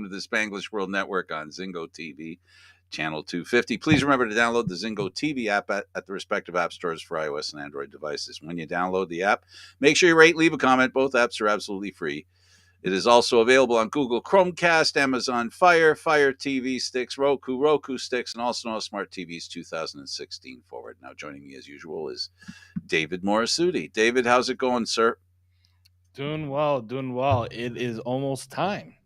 to the Spanglish World Network on Zingo TV, channel 250. Please remember to download the Zingo TV app at the respective app stores for iOS and Android devices. When you download the app, make sure you rate, leave a comment. Both apps are absolutely free. It is also available on Google Chromecast, Amazon Fire, Fire TV sticks, Roku sticks, and also on Smart TVs 2016 forward. Now, joining me as usual is David Morassutti. David, how's it going, sir? Doing well, doing well. It is almost time.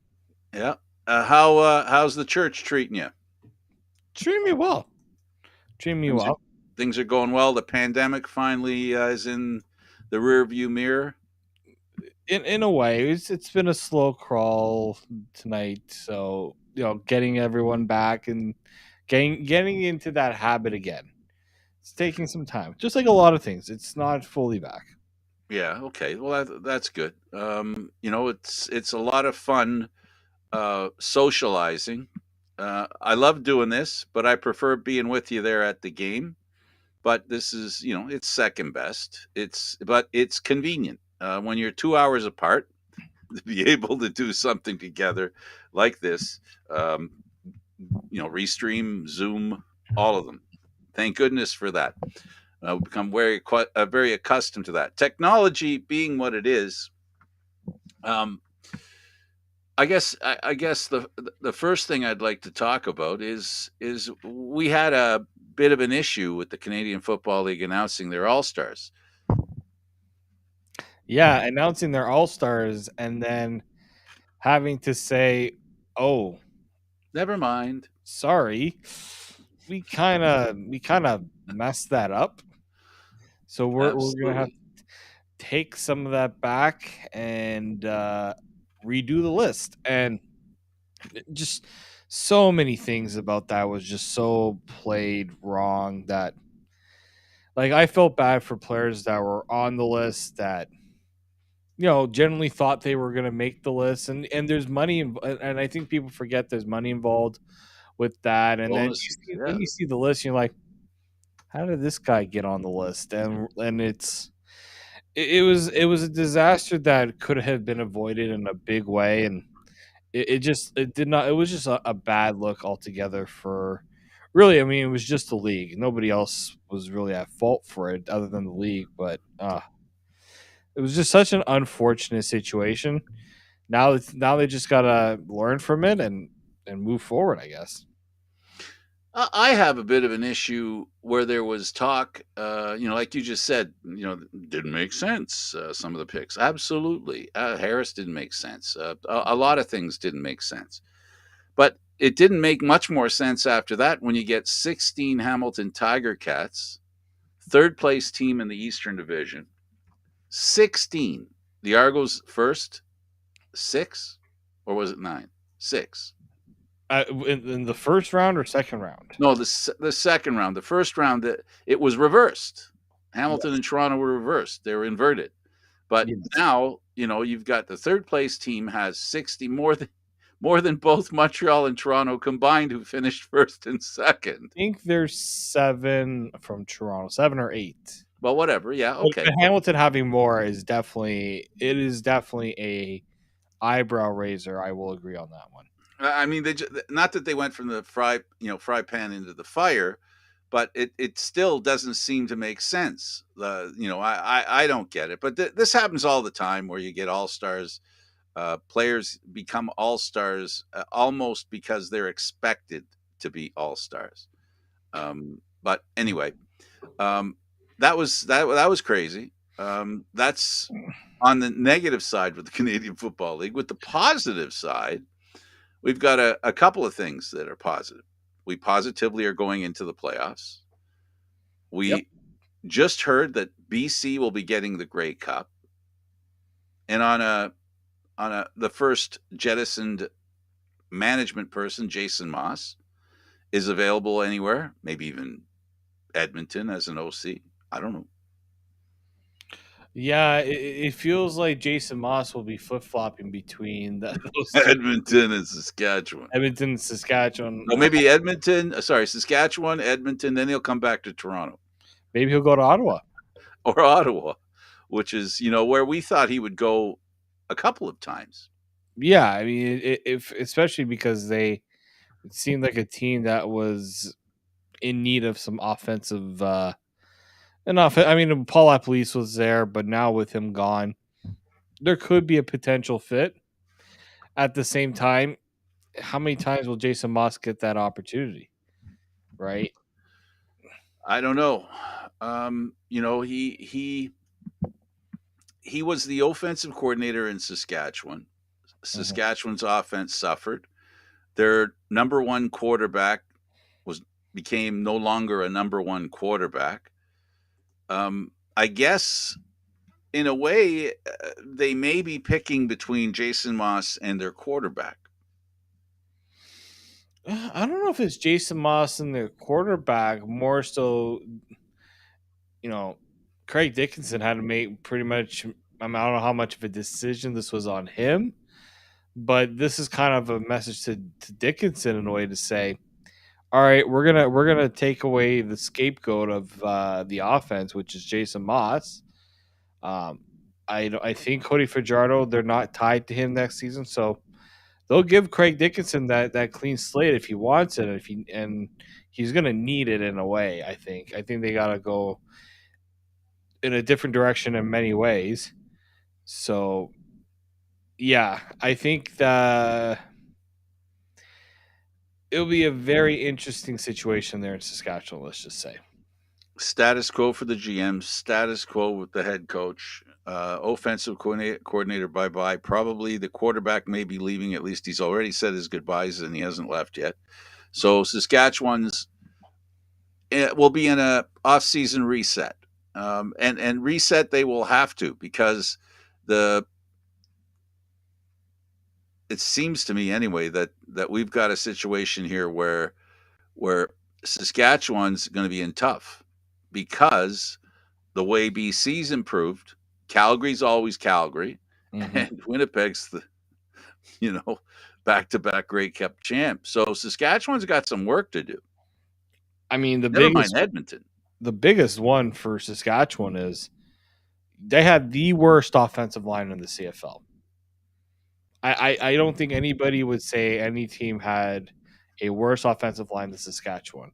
Yeah. How's the church treating you? Treat me well. Treat me Things are, well. things are going well. The pandemic finally is in the rear view mirror. In a way, it's been a slow crawl tonight. So getting everyone back and getting into that habit again. It's taking some time, just like a lot of things. It's not fully back. Yeah. Okay. Well, that's good. It's a lot of fun socializing. I love doing this, but I prefer being with you there at the game. But this is, it's second best. It's convenient when you're 2 hours apart to be able to do something together like this. Um, Restream, Zoom, all of them. Thank goodness for that. We've become very accustomed to that. Technology being what it is, um, I guess the first thing I'd like to talk about is we had a bit of an issue with the Canadian Football League announcing their All Stars. Yeah, announcing their all stars and then having to say, "Oh, Never mind. sorry, we kind of messed that up." So we're gonna have Absolutely. take some of that back and redo the list. And just so many things about that was just so played wrong that like I felt bad for players that were on the list that generally thought they were going to make the list, and there's money and I think people forget there's money involved with that. And then Bonuses. then Yeah. you see the list and you're like, how did this guy get on the list? And it was a disaster that could have been avoided in a big way. And it did not. It was just a bad look altogether for. Really, I mean, it was just the league. Nobody else was really at fault for it other than the league. But it was just such an unfortunate situation. Now they just gotta learn from it and move forward, I guess. I have a bit of an issue where there was talk, like you just said, didn't make sense. Some of the picks, absolutely. Harris didn't make sense. A lot of things didn't make sense, but it didn't make much more sense after that when you get 16 Hamilton Tiger Cats, third place team in the Eastern Division, 16. The Argos first, six, or was it nine? Six. In the first round or second round? No, the second round. The first round, it was reversed. Hamilton Yes. and Toronto were reversed. They were inverted. But Yes. now, you've got the third place team has 60, more than both Montreal and Toronto combined, who finished first and second. I think there's 7 from Toronto, 7 or 8. Well, whatever. Yeah, But okay. Hamilton having more is definitely a eyebrow raiser. I will agree on that one. I mean, not that they went from the fry pan into the fire, but it still doesn't seem to make sense. I don't get it. But this happens all the time where you get all stars. Players become all stars almost because they're expected to be all stars. But anyway, um, that was crazy. That's on the negative side with the Canadian Football League. With the positive side, we've got a couple of things that are positive. We positively are going into the playoffs. Yep. We just heard that BC will be getting the Grey Cup, and on the first jettisoned management person, Jason Moss, is available anywhere. Maybe even Edmonton as an OC. I don't know. Yeah, it feels like Jason Moss will be flip flopping between those two, Edmonton and Saskatchewan. Edmonton, Saskatchewan. No, maybe Edmonton. Sorry, Saskatchewan, Edmonton. Then he'll come back to Toronto Maybe he'll go to Ottawa. or Ottawa, which is where we thought he would go a couple of times. Yeah, I mean, if especially because they it seemed like a team that was in need of some offensive I mean, Paul Police was there, but now with him gone, there could be a potential fit. At the same time, how many times will Jason Moss get that opportunity? Right? I don't know. You know, he was the offensive coordinator in Saskatchewan. Mhm. Saskatchewan's offense suffered. Their number one quarterback was became no longer a number one quarterback. I guess in a way, they may be picking between Jason Moss and their quarterback. I don't know if it's Jason Moss and the quarterback. More so, you know, Craig Dickinson had to make pretty much. I mean, I don't know how much of a decision this was on him, but this is kind of a message to Dickinson in a way to say, all right, we're gonna take away the scapegoat of the offense, which is Jason Moss. Um, I think Cody Fajardo, they're not tied to him next season, so they'll give Craig Dickinson that clean slate if he wants it, if he and he's gonna need it in a way. I think they gotta go in a different direction in many ways. So yeah, I think that it'll be a very interesting situation there in Saskatchewan. Let's just say. Status quo for the GM, status quo with the head coach. Offensive coordinator, bye bye. Probably the quarterback may be leaving. At least he's already said his goodbyes and he hasn't left yet. So Saskatchewan's will be in a off-season reset, and reset they will have to because the it seems to me anyway that we've got a situation here where Saskatchewan's going to be in tough because the way BC's improved, Calgary's always Calgary, Mm-hmm. and Winnipeg's the you know back-to-back Grey Cup champ. So Saskatchewan's got some work to do. I mean, Never mind Edmonton. the biggest one for Saskatchewan is they had the worst offensive line in the CFL. I don't think anybody would say any team had a worse offensive line than Saskatchewan.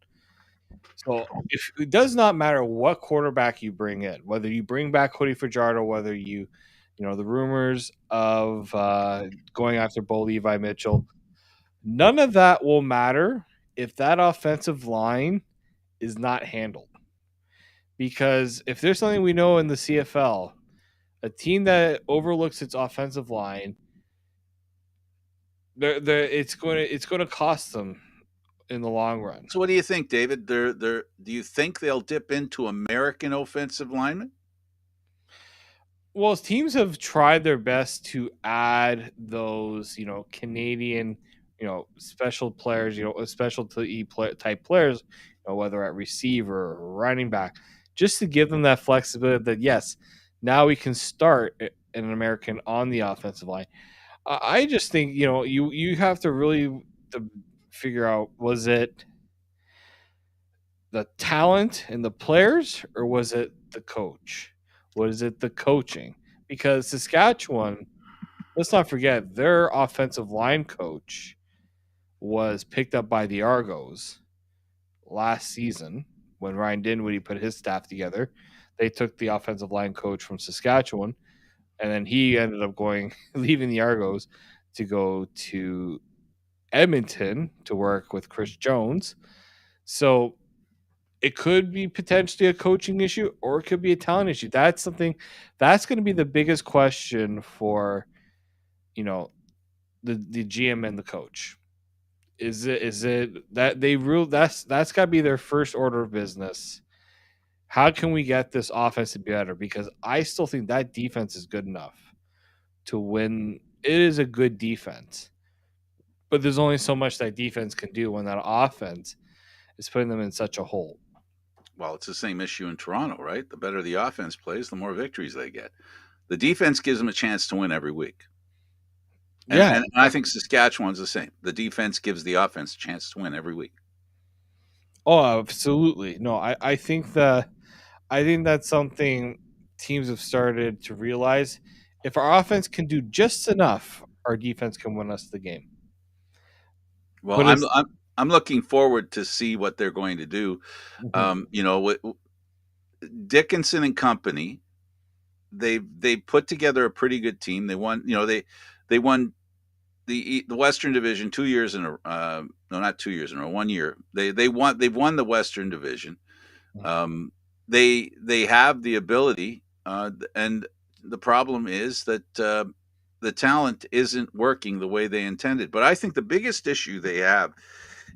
So if it does not matter what quarterback you bring in, whether you bring back Cody Fajardo, whether the rumors of going after Bo Levi Mitchell, none of that will matter if that offensive line is not handled. Because if there's something we know in the CFL, a team that overlooks its offensive line, it's going to cost them in the long run. So what do you think, David? Do you think they'll dip into American offensive linemen? Well, teams have tried their best to add those, Canadian, special players, specialty type players, whether at receiver or running back, just to give them that flexibility that yes, now we can start an American on the offensive line. I just think you have to really to figure out, was it the talent and the players, or was it the coach? Was it the coaching? Because Saskatchewan, let's not forget, their offensive line coach was picked up by the Argos last season when Ryan Dinwiddie put his staff together. They took the offensive line coach from Saskatchewan, and then he ended up leaving the Argos to go to Edmonton to work with Chris Jones. So it could be potentially a coaching issue or it could be a talent issue. That's going to be the biggest question for, you know, the GM and the coach. Is it that they rule that's got to be their first order of business. How can we get this offense to be better? Because I still think that defense is good enough to win. It is a good defense, but there's only so much that defense can do when that offense is putting them in such a hole. Well, it's the same issue in Toronto, right? The better the offense plays, the more victories they get. The defense gives them a chance to win every week. And, Yeah, and I think Saskatchewan's the same. The defense gives the offense a chance to win every week. oh, absolutely. No, I think that's something teams have started to realize. If our offense can do just enough, our defense can win us the game. Well, But it's I'm looking forward to see what they're going to do. Mhm. Dickinson and company, they put together a pretty good team. They won, they won the Western Division 2 years in a no, not 2 years in a row, 1 year. They've won the Western Division. Um, they have the ability, and the problem is that the talent isn't working the way they intended. But I think the biggest issue they have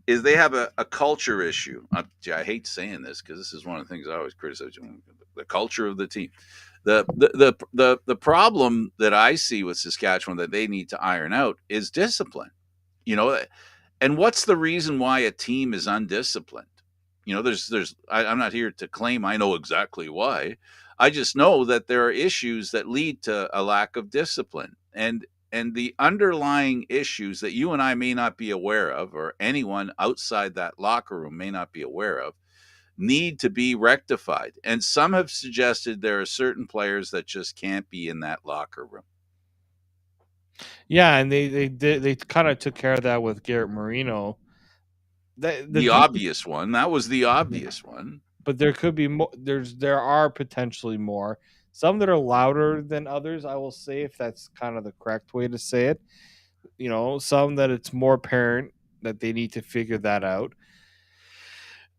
is they have a culture issue. I hate saying this because this is one of the things I always criticize: the culture of the team. The problem that I see with Saskatchewan that they need to iron out is discipline. You know, and what's the reason why a team is undisciplined? I'm not here to claim I know exactly why. I just know that there are issues that lead to a lack of discipline, and the underlying issues that you and I may not be aware of, or anyone outside that locker room may not be aware of, need to be rectified. And some have suggested there are certain players that just can't be in that locker room. Yeah, and they kind of took care of that with Garrett Marino. The The defense, obvious one, that was the obvious one. but there could be more. There are potentially more. Some that are louder than others. I will say, if that's kind of the correct way to say it. Some that it's more apparent that they need to figure that out.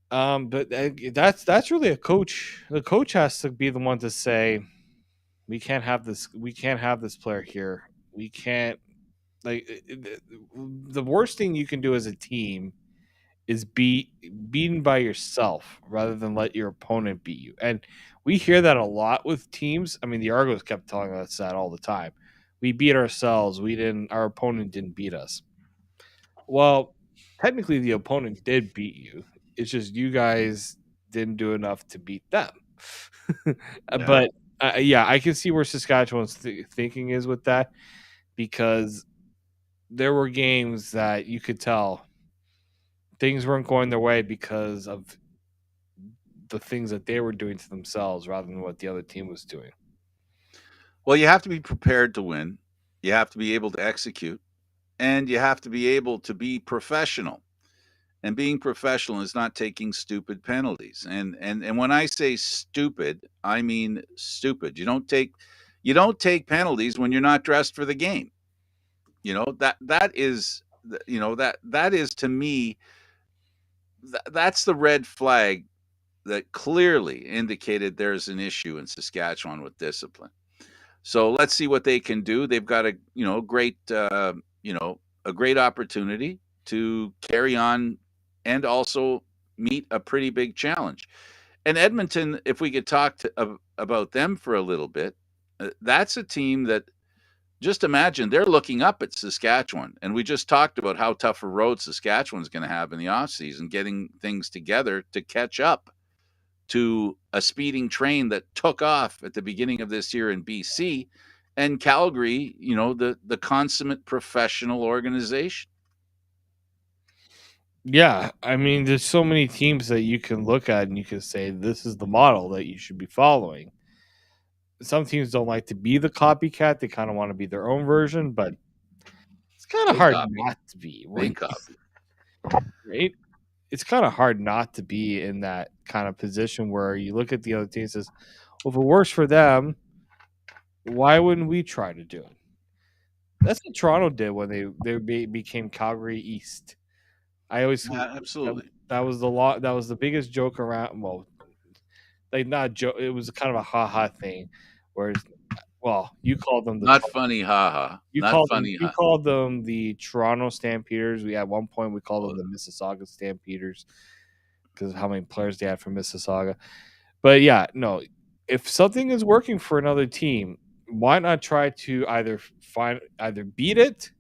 But that's really a coach. The coach has to be the one to say, we can't have this. We can't have this player here. We can't like the worst thing you can do as a team is be beaten by yourself rather than let your opponent beat you. And we hear that a lot with teams. I mean, the Argos kept telling us that all the time. We beat ourselves. We didn't. Our opponent didn't beat us. Well, technically, the opponent did beat you. It's just you guys didn't do enough to beat them. Yeah. But yeah, I can see where Saskatchewan's thinking is with that because there were games that you could tell things weren't going their way because of the things that they were doing to themselves rather than what the other team was doing. Well, you have to be prepared to win. You have to be able to execute, and you have to be able to be professional. And being professional is not taking stupid penalties. And when I say stupid, I mean stupid. You don't take penalties when you're not dressed for the game. That is that is to me that's the red flag that clearly indicated there's an issue in Saskatchewan with discipline. So let's see what they can do. They've got a great opportunity to carry on and also meet a pretty big challenge. And Edmonton, if we could talk about them for a little bit, that's a team that, just imagine, they're looking up at Saskatchewan. And we just talked about how tough a road Saskatchewan's going to have in the offseason, getting things together to catch up to a speeding train that took off at the beginning of this year in BC, and Calgary, the consummate professional organization. Yeah, I mean, there's so many teams that you can look at and you can say this is the model that you should be following. Some teams don't like to be the copycat; they kind of want to be their own version, but it's kind of They hard copy. not to be, They when, copy. right? It's kind of hard not to be in that kind of position where you look at the other team and says, "Well, if it works for them, why wouldn't we try to do it?" That's what Toronto did when they became Calgary East. I always Yeah, that, absolutely. that was the biggest joke around. Well, like not joke. It was kind of a ha ha thing, whereas well, you called them Not funny, haha. Not funny, you ha. called them the Toronto Stampeders. We at one point we called Oh, them the Mississauga Stampeders because of how many players they had from Mississauga. But yeah, no, if something is working for another team, why not try to either beat it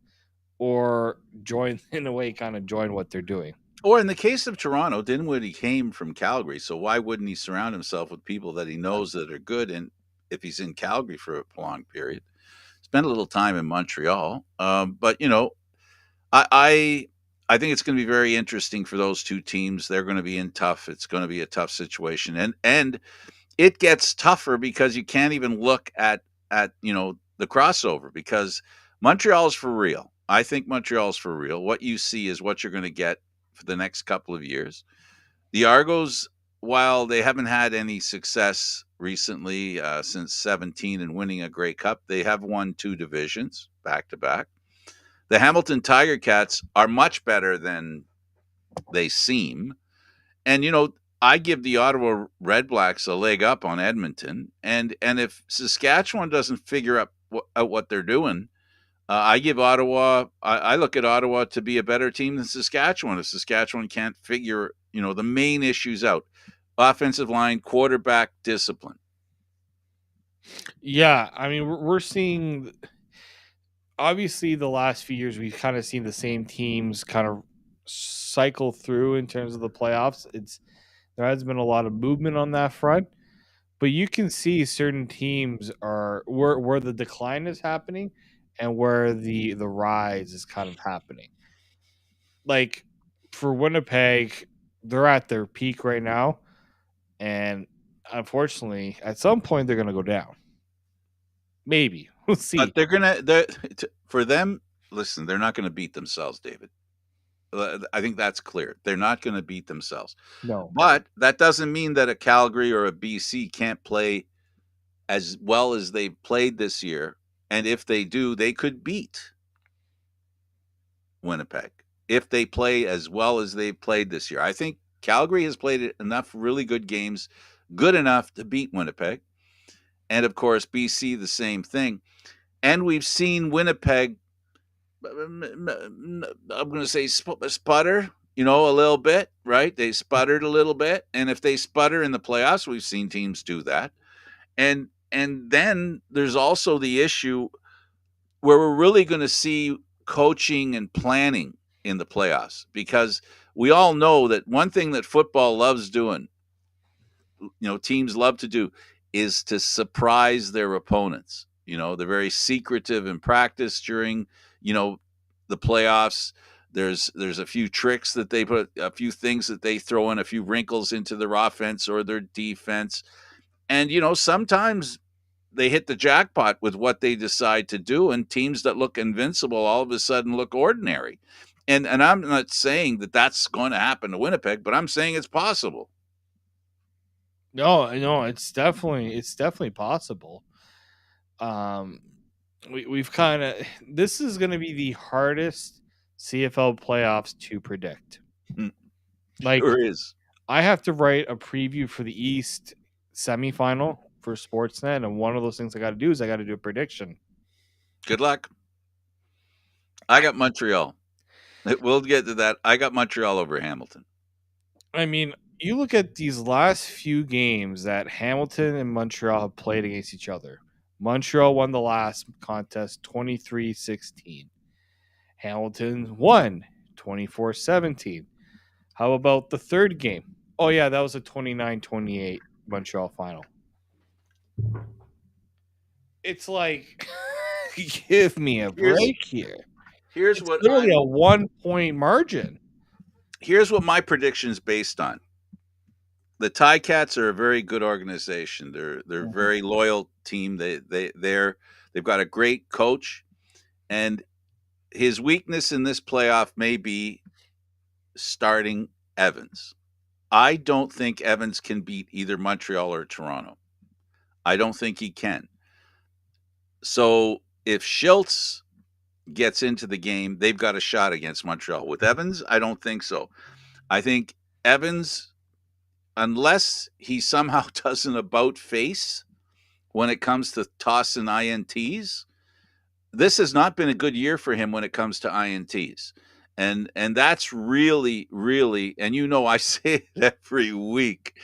or join in a way, kind of join what they're doing. Or in the case of Toronto, Dinwiddie came from Calgary, so why wouldn't he surround himself with people that he knows that are good? And if he's in Calgary for a prolonged period, spend a little time in Montreal. But I, I I think it's going to be very interesting for those two teams. They're going to be in tough. It's going to be a tough situation, and it gets tougher because you can't even look at the crossover, because Montreal's for real. I think Montreal's for real. What you see is what you're going to get for the next couple of years. The Argos, while they haven't had any success recently since 17 and winning a Grey Cup, they have won two divisions back to back. The Hamilton Tiger Cats are much better than they seem. And, I give the Ottawa Redblacks a leg up on Edmonton. And if Saskatchewan doesn't figure out what they're doing, I give Ottawa. I look at Ottawa to be a better team than Saskatchewan. If Saskatchewan can't figure, the main issues out, offensive line, quarterback, discipline. Yeah, I mean, we're seeing obviously the last few years we've kind of seen the same teams kind of cycle through in terms of the playoffs. There has been a lot of movement on that front, but you can see certain teams are where the decline is happening and where the rise is kind of happening. Like for Winnipeg, they're at their peak right now, and unfortunately, at some point they're going to go down. Maybe we'll But see. for them. Listen, they're not going to beat themselves, David. I think that's clear. They're not going to beat themselves. No, But that doesn't mean that a Calgary or a BC can't play as well as they've played this year. And if they do, they could beat Winnipeg if they play as well as they've played this year. I think Calgary has played enough really good games, good enough to beat Winnipeg. And of course, BC, the same thing. And we've seen Winnipeg, I'm going to say sputter, a little bit, right? They sputtered a little bit. And if they sputter in the playoffs, we've seen teams do that. And then there's also the issue where we're really going to see coaching and planning in the playoffs, because we all know that one thing that football loves doing, teams love to do, is to surprise their opponents. They're very secretive in practice during, the playoffs. There's a few tricks that they put, a few things that they throw in, a few wrinkles into their offense or their defense. And, sometimes they hit the jackpot with what they decide to do, and teams that look invincible all of a sudden look ordinary. And I'm not saying that that's going to happen to Winnipeg, but I'm saying it's possible. no, it's definitely possible. Um, we've kind of this is going to be the hardest CFL playoffs to predict. Like Sure is. I have to write a preview for the East semifinal for Sportsnet, and one of those things I got to do is I got to do a prediction. Good luck. I got Montreal. We'll get to that. I got Montreal over Hamilton. I mean, you look at these last few games that Hamilton and Montreal have played against each other. Montreal won the last contest 23-16. Hamilton won 24-17. How about the third game? Oh, yeah, that was a 29-28 Montreal final. It's like, give me a Here's break here. here's It's what literally I'm a 1 point margin. here's what my prediction's based on. The Ticats are a very good organization. They're a Mhm. very loyal team. They've got a great coach, and his weakness in this playoff may be starting Evans. I don't think Evans can beat either Montreal or Toronto. I don't think he can. So if Schultz gets into the game, they've got a shot against Montreal. With Evans, I don't think so. I think Evans, unless he somehow does an about face when it comes to tossing INTs, this has not been a good year for him when it comes to INTs. And that's really, really, and I say it every week.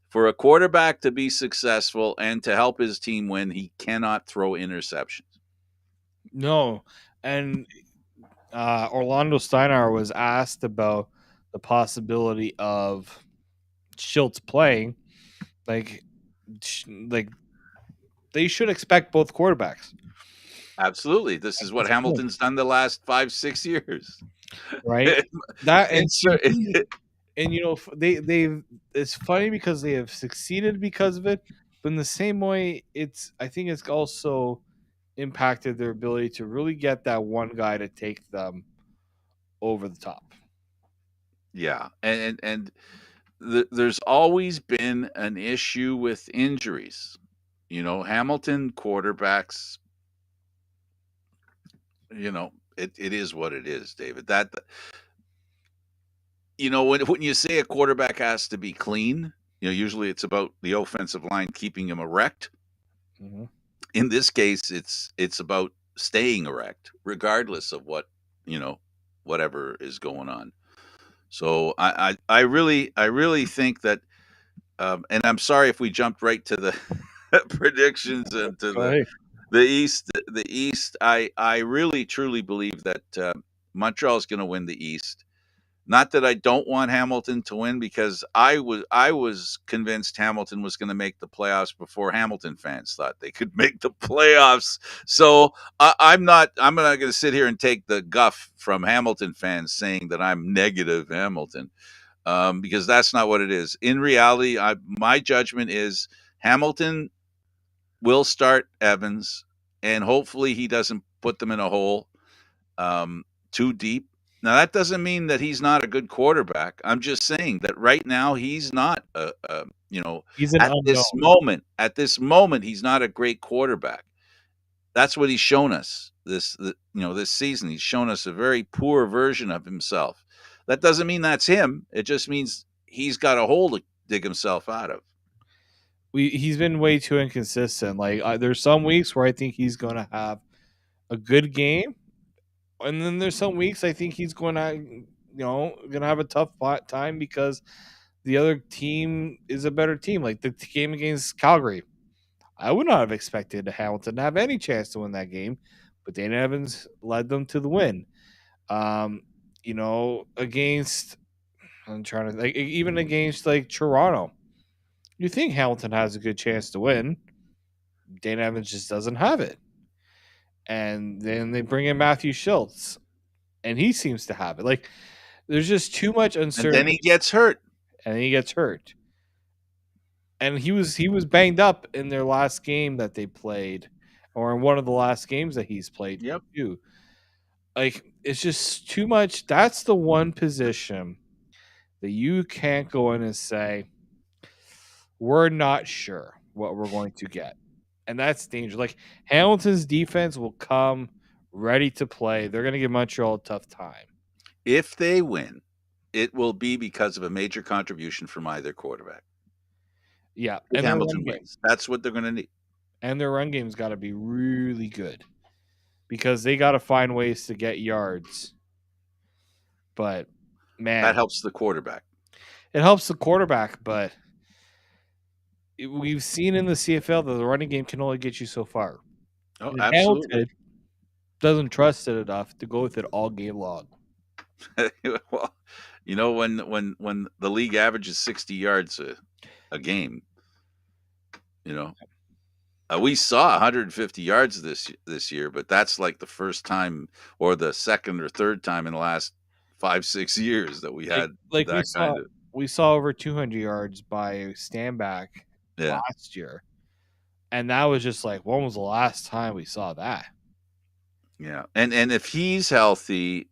For a quarterback to be successful and to help his team win, he cannot throw interceptions. No. And Orlando Steinauer was asked about the possibility of Schultz playing. Like, like they should expect both quarterbacks, Absolutely. This is what Hamilton's done the last 5, 6 years. right? and, That and so, and they've it's funny because they have succeeded because of it, but in the same way, I think it's also impacted their ability to really get that one guy to take them over the top. Yeah, and there's always been an issue with injuries. Hamilton quarterbacks, it is what it is, David. When you say a quarterback has to be clean, usually it's about the offensive line keeping him erect. Mm-hmm. In this case, it's about staying erect, regardless of whatever is going on. So I really think that, and I'm sorry if we jumped right to the predictions and to Go the ahead. the East. The East, I really truly believe that Montreal is going to win the East. Not that I don't want Hamilton to win, because I was convinced Hamilton was going to make the playoffs before Hamilton fans thought they could make the playoffs. So I'm not going to sit here and take the guff from Hamilton fans saying that I'm negative Hamilton, because that's not what it is. In reality, my judgment is Hamilton will start Evans, and hopefully he doesn't put them in a hole um, too deep. Now, that doesn't mean that he's not a good quarterback. I'm just saying that right now he's not He's an at unknown. this moment, he's not a great quarterback. That's what he's shown us this season. He's shown us a very poor version of himself. That doesn't mean that's him. It just means he's got a hole to dig himself out of. He's been way too inconsistent. Like there's some weeks where I think he's going to have a good game, and then there's some weeks I think he's going to have a tough time because the other team is a better team. Like the game against Calgary, I would not have expected Hamilton to have any chance to win that game, but Dana Evans led them to the win. Um, against I'm trying to like even against like Toronto, you think Hamilton has a good chance to win. Dana Evans just doesn't have it. And then they bring in Matthew Schultz, and he seems to have it. Like there's just too much And then uncertainty, he gets hurt. and he gets hurt. And he was banged up in their last game that they played, or in one of the last games that he's played Yep. too. Like it's just too much. That's the one position that you can't go in and say we're not sure what we're going to get, and that's dangerous. Like Hamilton's defense will come ready to play. They're going to give Montreal a tough time. If they win, it will be because of a major contribution from either quarterback. Yeah, If and their run Hamilton game, wins, that's what they're going to need. game's got to be really good because they got to find ways to get yards. But That man, helps the quarterback. it helps the quarterback. But we've seen in the CFL that the running game can only get you so far. Oh, And absolutely. Hamilton doesn't trust it enough to go with it all game long. Well, when the league averages 60 yards a game, you know, we saw 150 yards this year, but that's like the first time or the second or third time in the last 5-6 years that we Like had like we that saw kind of. we saw over 200 yards by Standback Yeah. last year, and that was just like when was the last time we saw that? Yeah. And if he's healthy,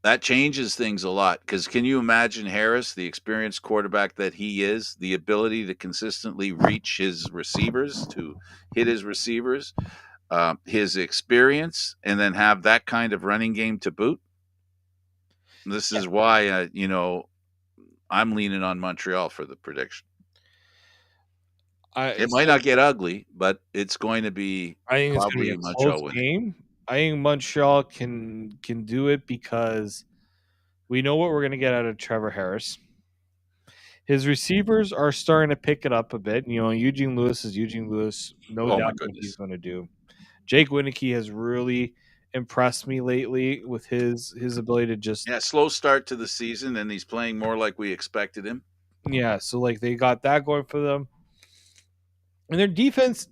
that changes things a lot, because can you imagine Harris, the experienced quarterback that he is, the ability to consistently reach his receivers, to hit his receivers, his experience, and then have that kind of running game to boot? This Yeah, is why, I'm leaning on Montreal for the prediction. I It might so not get ugly, but it's going to be I think it's going to be probably a close Montreal winning. game. I think Montreal can do it because we know what we're going to get out of Trevor Harris. His receivers are starting to pick it up a bit. Eugene Lewis is Eugene Lewis, no Oh my doubt what he's goodness. going to do. Jake Winicki has really impressed me lately with his ability to just Yeah, slow start to the season, and he's playing more like we expected him. yeah. So like they got that going for them, and their defense.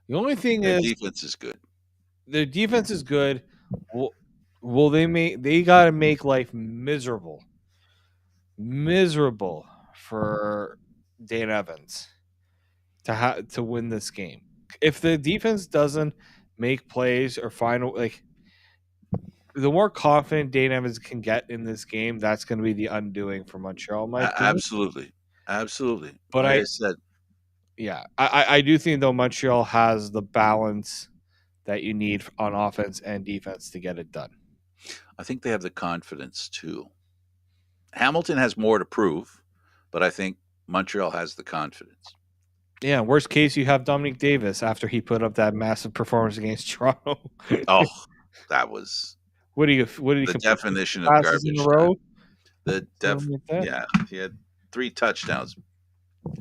The only thing Their is defense is good. their defense is good. Will they got to make life miserable for Dane Evans to win this game if the defense doesn't make plays or find like the more confident Dane Evans can get in this game, that's going to be the undoing for Montreal, in my opinion. Absolutely, absolutely. But Like I said, yeah, I do think though Montreal has the balance that you need on offense and defense to get it done. I think they have the confidence too. Hamilton has more to prove, but I think Montreal has the confidence. Yeah, worst case you have Dominic Davis after he put up that massive performance against Toronto. Oh, that was What did he the complete 50 definition of passes in a garbage time. row? The Something like that. yeah, he had 3 touchdowns.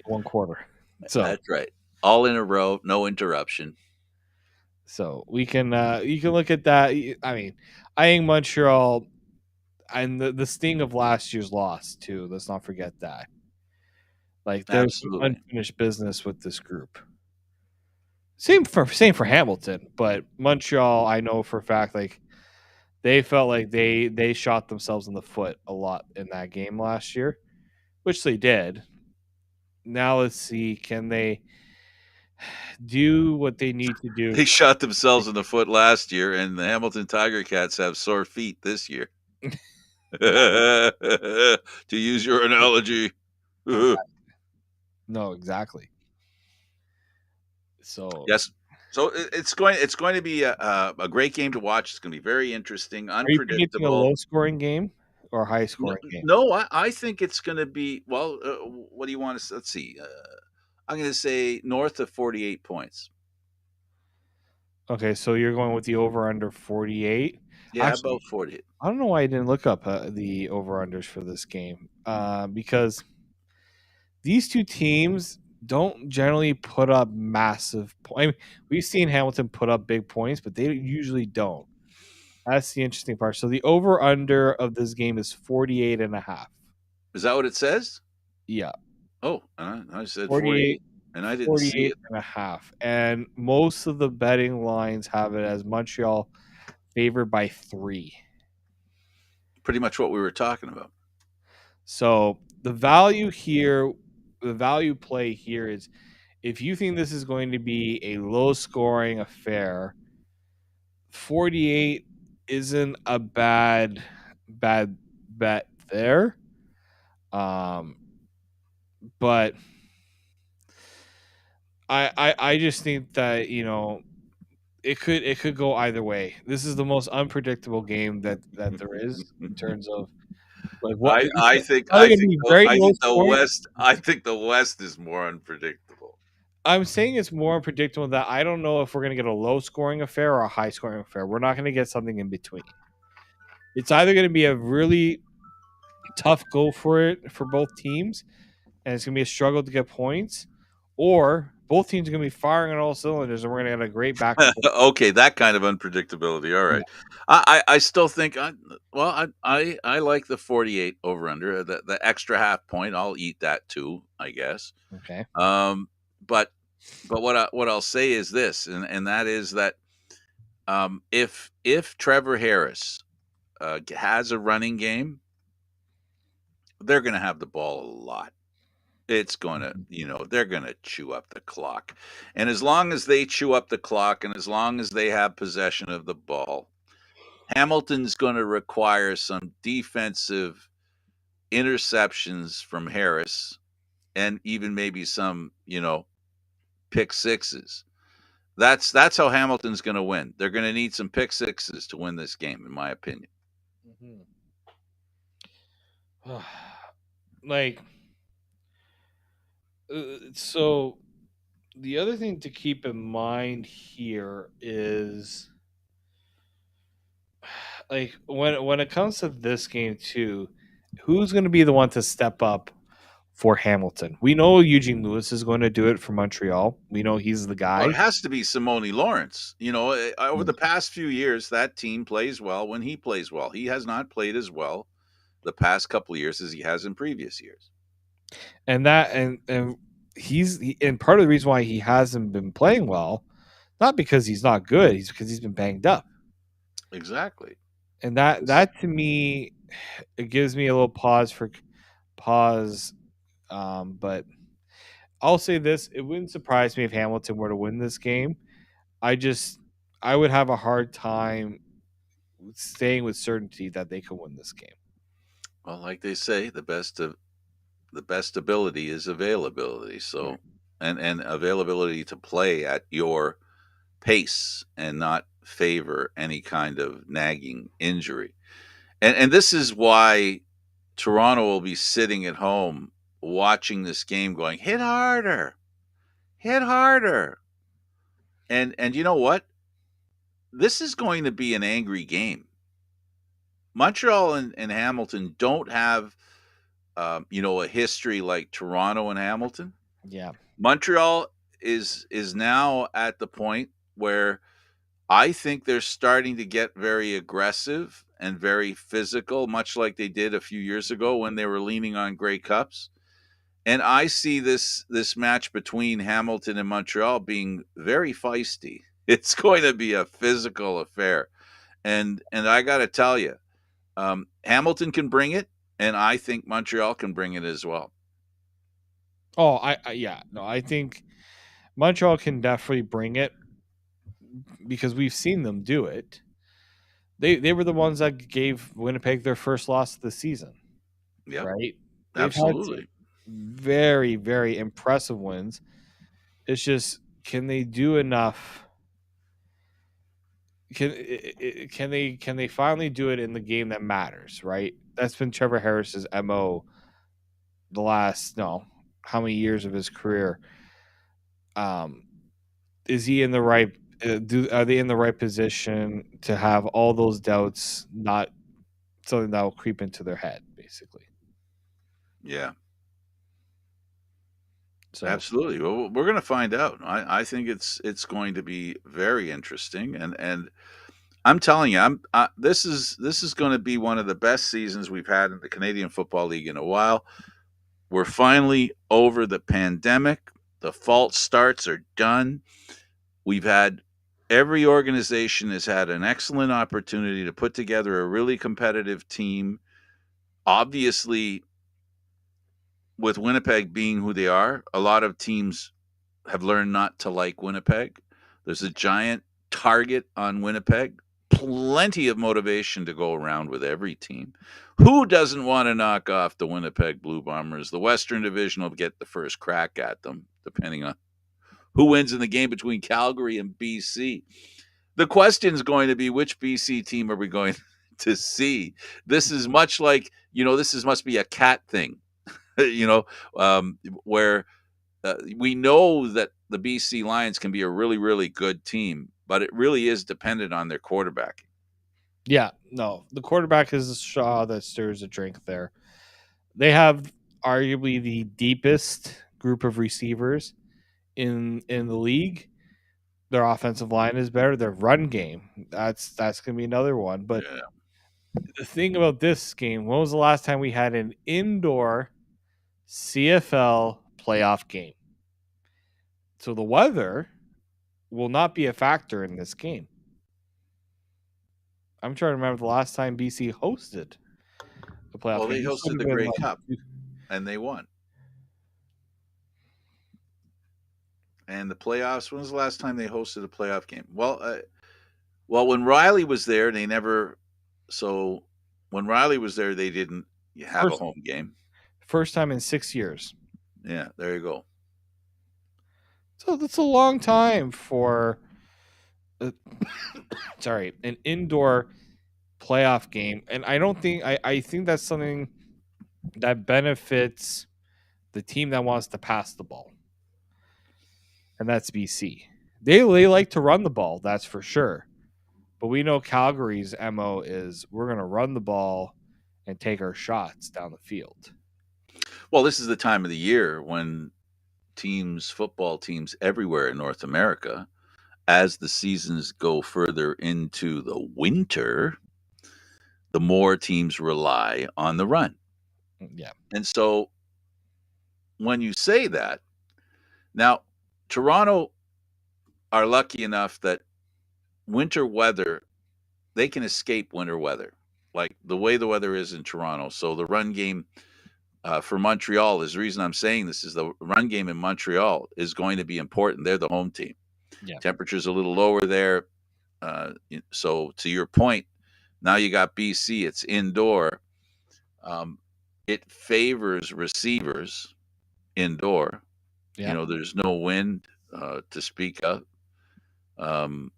1 quarter. So That's right. All in a row, no interruption. so we can you can look at that. I mean, I think Montreal and the sting of last year's loss too. Let's not forget that. Like there's some Absolutely. unfinished business with this group. Same for Hamilton, but Montreal, I know for a fact, like they felt like they shot themselves in the foot a lot in that game last year, which they did. Now let's see, can they do what they need to do? They shot themselves in the foot last year, and the Hamilton Tiger Cats have sore feet this year. To use your analogy. No, exactly. So, Yes. So it's going to be a great game to watch. It's going to be very interesting, are you predicting a unpredictable. low scoring game or a high No, scoring game? no, I think it's going to be well. What do you want to? Let's see. I'm going to say north of 48 points. Okay, so you're going with the over under 48. Yeah, Actually, about 40. I don't know why I didn't look up the over unders for this game because these two teams don't generally put up massive points. I mean, we've seen Hamilton put up big points, but they usually don't. That's the interesting part. So the over under of this game is 48 and a half. Is that what it says? Yeah, Oh, I said 48, 48, and I didn't see 48 it. and a half. And most of the betting lines have it as Montreal favored by 3. Pretty much what we were talking about. So the value here, the value play here is if you think this is going to be a low scoring affair, 48 isn't a bad bet there. Um, but I just think that it could go either way. This is the most unpredictable game that there is in terms of like what it's I think either going to be very low scoring. I think the West is more unpredictable. I'm saying it's more unpredictable that I don't know if we're going to get a low scoring affair or a high scoring affair. We're not going to get something in between. It's either going to be a really tough go for it for both teams, and it's going to be a struggle to get points, or both teams are going to be firing on all cylinders, and we're going to get a great back and forth. Okay, that kind of unpredictability. All Yeah. right. I still think I like the 48 over under the extra half point. I'll eat that too, I guess. Okay. Um, but what I'll say is this, and that is that if Trevor Harris has a running game, they're going to have the ball a lot. It's gonna, they're gonna chew up the clock. And as long as they chew up the clock and as long as they have possession of the ball, Hamilton's gonna require some defensive interceptions from Harris and even maybe some, pick sixes. That's how Hamilton's gonna win. They're gonna need some pick sixes to win this game, in my opinion. Mhm. Like, so the other thing to keep in mind here is like when it comes to this game too, who's going to be the one to step up for Hamilton? We know Eugene Lewis is going to do it for Montreal. We know he's the Well, it guy. has to be Simone Lawrence. Over the past few years, that team plays well when he plays well. He has not played as well the past couple of years as he has in previous years. And that and and part of the reason why he hasn't been playing well, not because he's not good, he's because he's been banged up. Exactly. And that to me, it gives me a little pause. But I'll say this: it wouldn't surprise me if Hamilton were to win this game. I just I would have a hard time saying with certainty that they could win this game. Well, like they say, the best ability is availability. Right. So, and availability to play at your pace and not favor any kind of nagging injury. And this is why Toronto will be sitting at home watching this game going, hit harder, hit harder. And you know what? This is going to be an angry game. Montreal and Hamilton don't have a history like Toronto and Hamilton. Yeah. Montreal is now at the point where I think they're starting to get very aggressive and very physical, much like they did a few years ago when they were leaning on Grey Cups. And I see this match between Hamilton and Montreal being very feisty. It's going to be a physical affair, and I got to tell you, Hamilton can bring it, and I think Montreal can bring it as well. Oh, yeah. No, I think Montreal can definitely bring it because we've seen them do it. They were the ones that gave Winnipeg their first loss of the season, Yep, right? They've had some absolutely. very, very impressive wins. It's just, can they do enough? Can they finally do it in the game that matters, right? That's been Trevor Harris's MO the last, no, how many years of his career. Um is he in the right are they in the right position to have all those doubts not something that will creep into their head, basically? Yeah, So absolutely. Well, we're going to find out. I think it's going to be very interesting, and I'm telling you, this is going to be one of the best seasons we've had in the Canadian Football League in a while. We're finally over the pandemic. The false starts are done. We've had every organization has had an excellent opportunity to put together a really competitive team. Obviously, with Winnipeg being who they are, a lot of teams have learned not to like Winnipeg. There's a giant target on Winnipeg. Plenty of motivation to go around with every team. Who doesn't want to knock off the Winnipeg Blue Bombers? The Western Division will get the first crack at them, depending on who wins in the game between Calgary and BC. The question is going to be, which BC team are we going to see? This is much like, must be a cat thing, you know, where we know that the BC Lions can be a really, really good team, but it really is dependent on their quarterback. yeah, no, the quarterback is the straw that stirs the drink there. They have arguably the deepest group of receivers in the league. Their offensive line is better. Their run game, that's gonna be another one. But Yeah. the thing about this game, when was the last time we had an indoor CFL playoff game? So the weather will not be a factor in this game. I'm trying to remember the last time BC hosted a playoff Well, game. they This would hosted have the been Grey like Cup and they won. And the playoffs, when was the last time they hosted a playoff game? Well, when Riley was there, they never. So when Riley was there, they didn't have a first home game. first time in 6 years. Yeah, there you go. So that's a long time for uh, sorry, an indoor playoff game. And I don't think I think that's something that benefits the team that wants to pass the ball. And that's BC. They like to run the ball, that's for sure. But we know Calgary's MO is we're going to run the ball and take our shots down the field. Well, this is the time of the year when football teams everywhere in North America, as the seasons go further into the winter, the more teams rely on the run. Yeah. And so when you say that, now Toronto are lucky enough that winter weather, they can escape winter weather, like the way the weather is in Toronto. So the run game for Montreal is the reason I'm saying this is the run game in Montreal is going to be important. They're the home team. Yeah. Temperature's a little lower there. So to your point, now you got BC. It's indoor. Um, it favors receivers indoor. Yeah. There's no wind to speak of. Um,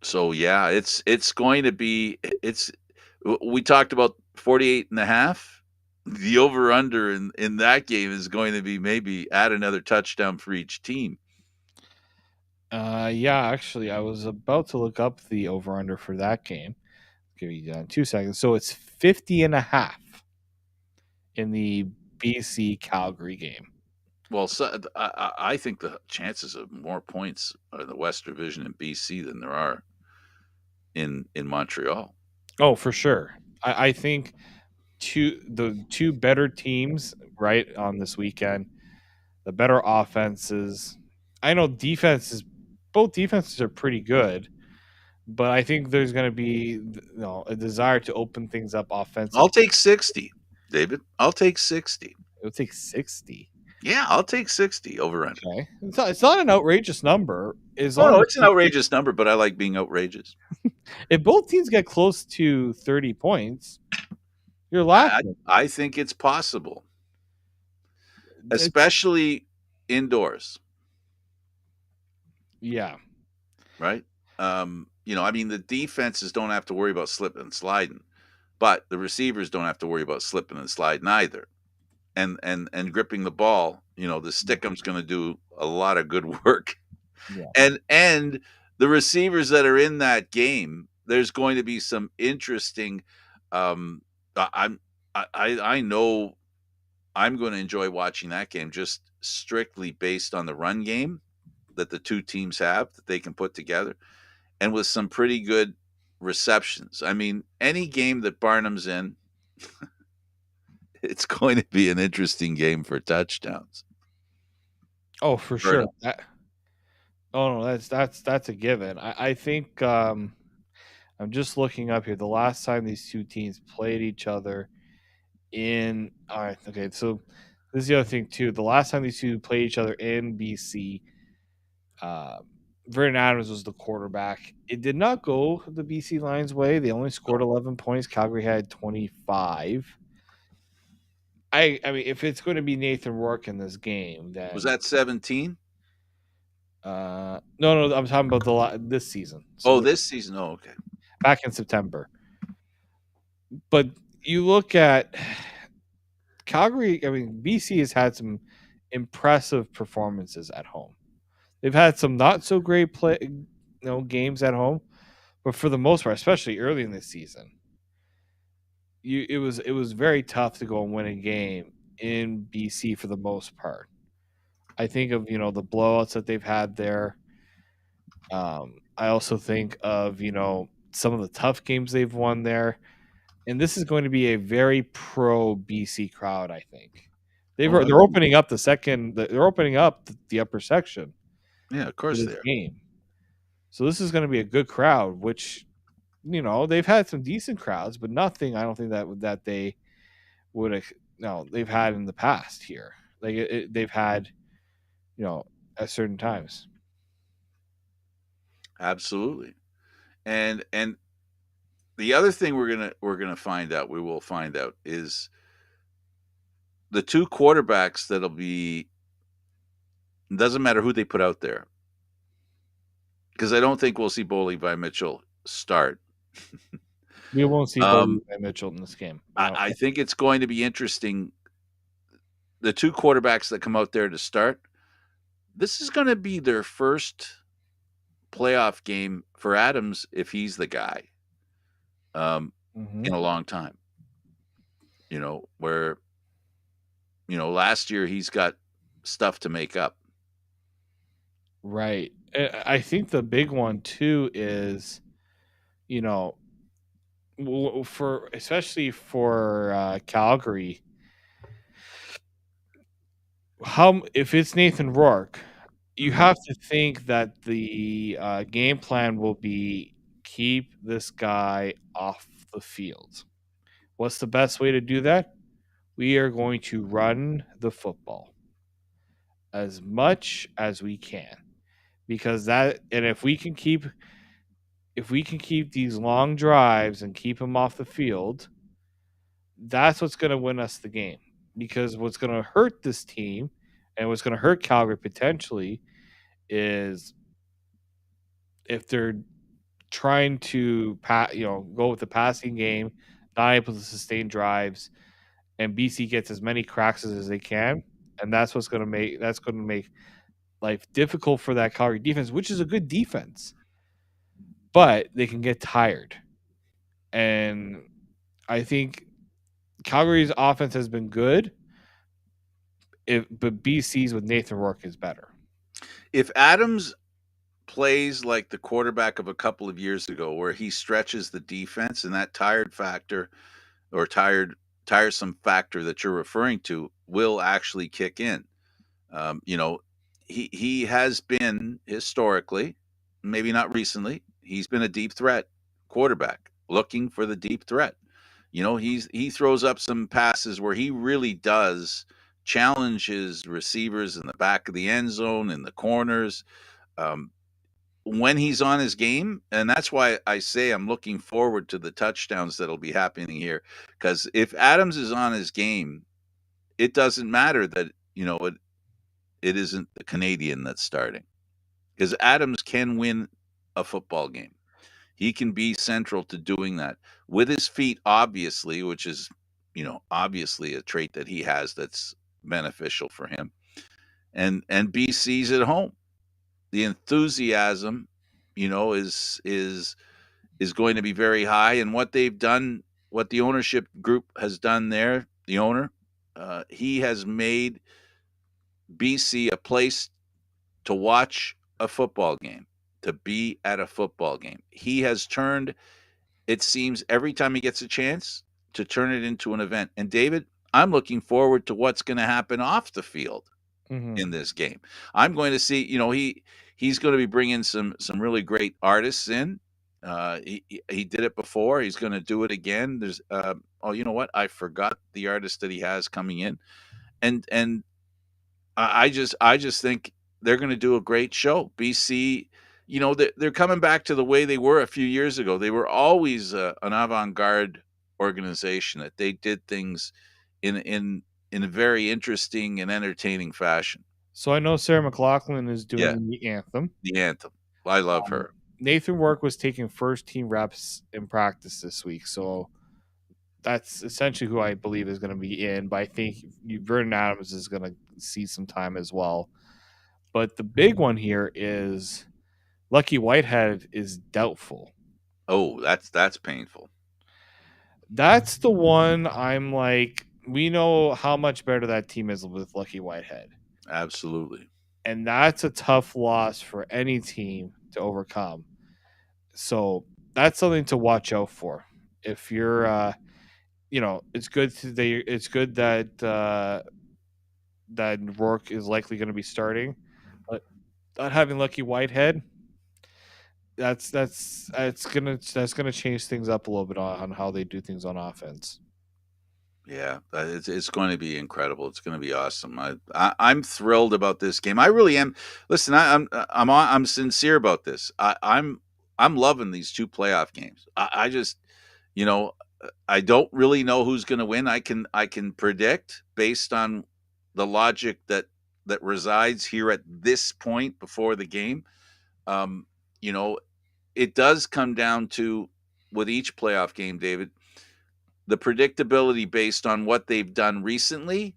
so yeah, it's going to be it's. We talked about 48 and a half. The over under in that game is going to be maybe add another touchdown for each team. Yeah, actually, I was about to look up the over under for that game. Give you 2 seconds. So it's 50.5 in the BC Calgary game. Well, so, I think the chances of more points in the West Division in BC than there are in Montreal. Oh, for sure. I think the two better teams right on this weekend, the better offenses. I know defenses, both defenses are pretty good, but I think there's going to be a desire to open things up I'll offensively. take 60, David. I'll take 60. It would take 60. Yeah, I'll take 60 over under. Okay, it's not an outrageous number as Oh long no, as it's an outrageous number, but I like being outrageous. if both teams get close to 30 points, you're I laughing. I think it's possible, It's, especially indoors, yeah. right? I mean, the defenses don't have to worry about slipping and sliding, but the receivers don't have to worry about slipping and sliding either. And gripping the ball, the stick'em's going to do a lot of good work. Yeah. And the receivers that are in that game, there's going to be some interesting. I'm I know I'm going to enjoy watching that game just strictly based on the run game that the two teams have that they can put together, and with some pretty good receptions. I mean, any game that Barnum's in, it's going to be an interesting game for touchdowns. Oh, for sure. Burnham. Oh no, that's a given. I think I'm just looking up here. The last time these two teams played each other in all right, okay, so this is the other thing too. The last time these two played each other in BC, uh, Vernon Adams was the quarterback. It did not go the BC Lions' way. They only scored 11 points. Calgary had 25. I mean, if it's going to be Nathan Rourke in this game, Was then that 17? no, I'm talking about this season. So Oh, this season. Oh, okay. back in September. But you look at Calgary. I mean, BC has had some impressive performances at home. They've had some not so great games at home, but for the most part, especially early in this season, it was very tough to go and win a game in BC for the most part. I think of the blowouts that they've had there. I also think of some of the tough games they've won there, and this is going to be a very pro BC crowd. I think Oh, they're opening up they're opening up the upper section yeah, of for course this they are. game. So this is going to be a good crowd, which they've had some decent crowds, but nothing. I don't think that they would no they've had in the past here. Like they've had you know at certain times. Absolutely. And the other thing we're gonna find out, we will find out, is the two quarterbacks that'll be. It doesn't matter who they put out there, because I don't think we'll see Bo Levi Mitchell start. We won't see Bo Um, Levi Mitchell in this game. I think it's going to be interesting. The two quarterbacks that come out there to start, this is going to be their first playoff game for Adams if he's the guy, in Mhm. a long time. Where last year he's got stuff to make up. Right. I think the big one too is you know for especially for Calgary, how if it's Nathan Rourke, you Hmm. have to think that the game plan will be keep this guy off the field. What's the best way to do that? We are going to run the football as much as we can because that and if we can keep these long drives and keep them off the field, that's what's going to win us the game. Because what's going to hurt this team and what's going to hurt Calgary potentially is if they're trying to go with the passing game, not able to sustain drives, and BC gets as many cracks as they can, and that's going to make life difficult for that Calgary defense, which is a good defense, but they can get tired. And I think Calgary's offense has been good, but BC's with Nathan Rourke is better. If Adams plays like the quarterback of a couple of years ago, where he stretches the defense and that tired factor or tiresome factor that you're referring to will actually kick in. You know, he has been historically, maybe not recently, he's been a deep threat quarterback looking for the deep threat. You know, he throws up some passes where he really does challenge his receivers in the back of the end zone, in the corners. Um, when he's on his game, and that's why I say I'm looking forward to the touchdowns that'll be happening here. Because if Adams is on his game, it doesn't matter that it isn't the Canadian that's starting, because Adams can win a football game. He can be central to doing that with his feet, obviously, which is obviously a trait that he has that's beneficial for him. And BC's at home. The enthusiasm, is going to be very high. And what they've done, what the ownership group has done there, the owner, he has made BC a place to watch a football game, to be at a football game. He has turned, it seems, every time he gets a chance to turn it into an event. And David, I'm looking forward to what's going to happen off the field Mm-hmm. in this game. I'm going to see, he's going to be bringing some really great artists in. He did it before. He's going to do it again. There's oh, you know what? I forgot the artist that he has coming in, and I just think they're going to do a great show. BC, they're coming back to the way they were a few years ago. They were always an avant-garde organization that they did things in a very interesting and entertaining fashion. So I know Sarah McLaughlin is Yeah, doing the anthem. the anthem. I love Um, her. Nathan Rourke was taking first team reps in practice this week, so that's essentially who I believe is going to be in. But I think Vernon Adams is going to see some time as well. But the big one here is Lucky Whitehead is doubtful. Oh, that's painful. That's the one I'm like, we know how much better that team is with Lucky Whitehead. Absolutely. And that's a tough loss for any team to overcome. So that's something to watch out for. If you're, it's good that that Rourke is likely going to be starting, but not having Lucky Whitehead, that's gonna change things up a little bit on how they do things on offense. Yeah, it's going to be incredible. It's going to be awesome. I'm thrilled about this game. I really am. Listen, I'm sincere about this. I'm loving these two playoff games. I just, you know, I don't really know who's going to win. I can predict based on the logic that resides here at this point before the game. Um, you know, it does come down to, with each playoff game, David, the predictability based on what they've done recently,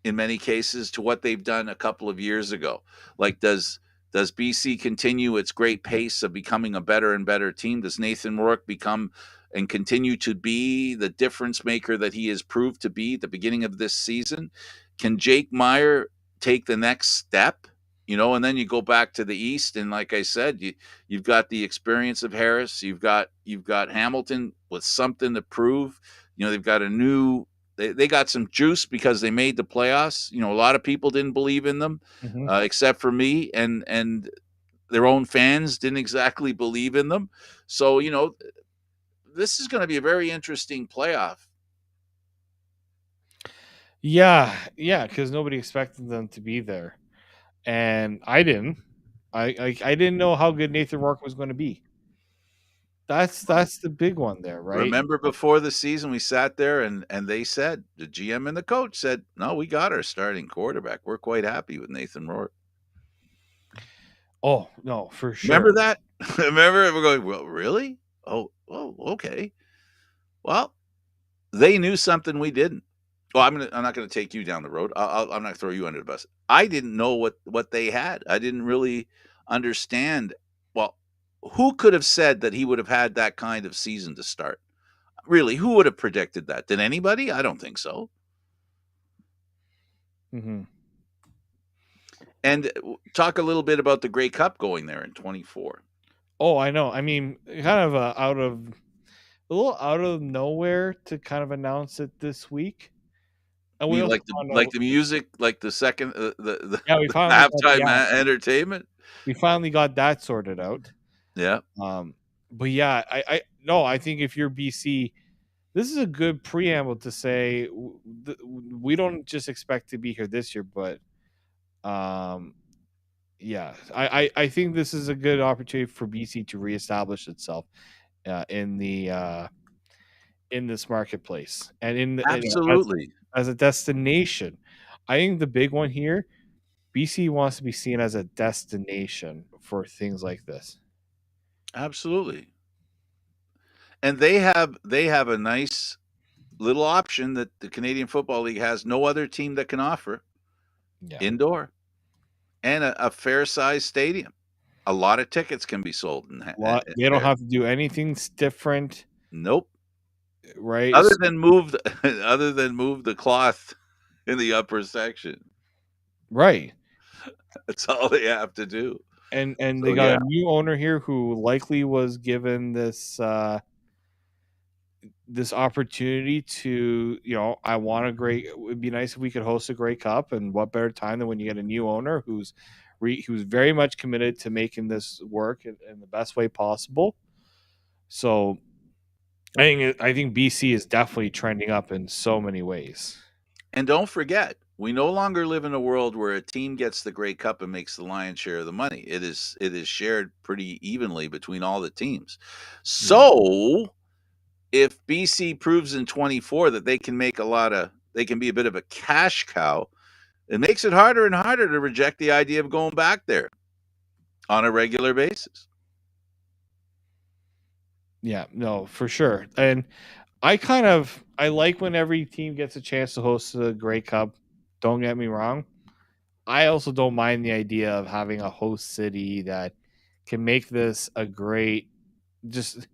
in many cases, to what they've done a couple of years ago. Like, does BC continue its great pace of becoming a better and better team? Does Nathan Rourke become and continue to be the difference maker that he has proved to be at the beginning of this season? Can Jake Meyer take the next step? And then you go back to the East, and like I said, you've got the experience of Harris. You've got Hamilton with something to prove. They've got a new. They got some juice because they made the playoffs. A lot of people didn't believe in them, Mm-hmm. except for me, and their own fans didn't exactly believe in them. So this is going to be a very interesting playoff. Yeah, because nobody expected them to be there, and I didn't. I didn't know how good Nathan Rourke was going to be. That's the big one there, right? Remember before the season, we sat there and they said, the GM and the coach said, no, we got our starting quarterback. We're quite happy with Nathan Rourke. Oh no, for sure. Remember that? Remember, we're going, well, really? Oh, okay. Well, they knew something we didn't. Well, I'm not gonna take you down the road. I'm not gonna throw you under the bus. I didn't know what they had. I didn't really understand. Well, who could have said that he would have had that kind of season to start? Really, who would have predicted that? Did anybody? I don't think so. Hmm. And talk a little bit about the Grey Cup going there in 24. Oh, I know. I mean, kind of a little out of nowhere to kind of announce it this week, and I we mean, also like found the music, like the second yeah, the halftime entertainment. we finally got that sorted out. Yeah, Um, but yeah, I no, I think if you're BC, this is a good preamble to say we don't just expect to be here this year, but um, yeah, I think this is a good opportunity for BC to reestablish itself in the in this marketplace and absolutely, as a destination. I think the big one here, BC wants to be seen as a destination for things like this. absolutely. And they have a nice little option that the Canadian Football League has no other team that can offer: Yeah. indoor and a fair sized stadium. A lot of tickets can be sold in They don't there. have to do anything different, Nope. right? Other than move other than move the cloth in the upper section. Right. That's all they have to do. And they So got yeah, a new owner here who likely was given this opportunity to, I want a great, it would be nice if we could host a great cup, and what better time than when you get a new owner who's very much committed to making this work in the best way possible. So I think BC is definitely trending up in so many ways. and don't forget, we no longer live in a world where a team gets the Grey Cup and makes the lion's share of the money. It is shared pretty evenly between all the teams. Yeah. So if BC proves in 24 that they can be a bit of a cash cow, it makes it harder and harder to reject the idea of going back there on a regular basis. Yeah, no, for sure. And I like when every team gets a chance to host a Grey Cup. Don't get me wrong. I also don't mind the idea of having a host city that can make this a great just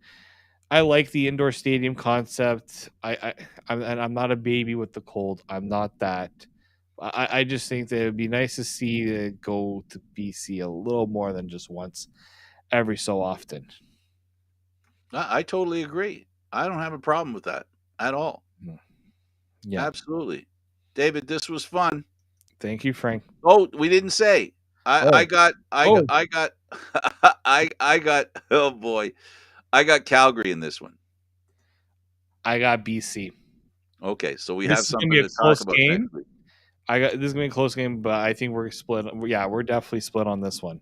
I like the indoor stadium concept. I'm not a baby with the cold. I'm not that. I just think that it would be nice to see it go to BC a little more than just once every so often. I totally agree. I don't have a problem with that at all. Mm. Yeah. Absolutely. David, this was fun. Thank you, Frank. Oh, we didn't say. I Oh, got I got oh, I got I got oh boy. I got Calgary in this one. I got BC. Okay, so we This have is gonna be something a to talk close about game. next week. This is gonna be a close game, but I think we're split. Yeah, we're definitely split on this one.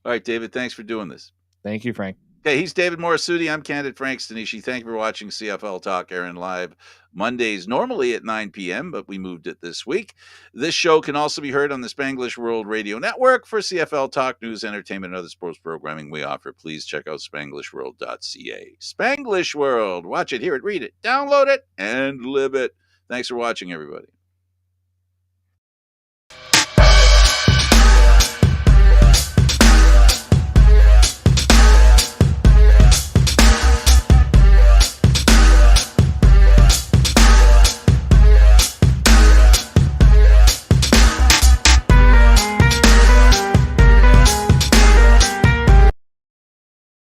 All right, David, thanks for doing this. Thank you, Frank. Okay, he's David Morassutti. I'm Candid Frank Stanisci. Thank you for watching CFL Talk Aaron live Mondays, normally at 9 p.m., but we moved it this week. This show can also be heard on the Spanglish World Radio Network for CFL Talk, news, entertainment, and other sports programming we offer. Please check out spanglishworld.ca. Spanglish World. Watch it, hear it, read it, download it, and live it. Thanks for watching, everybody.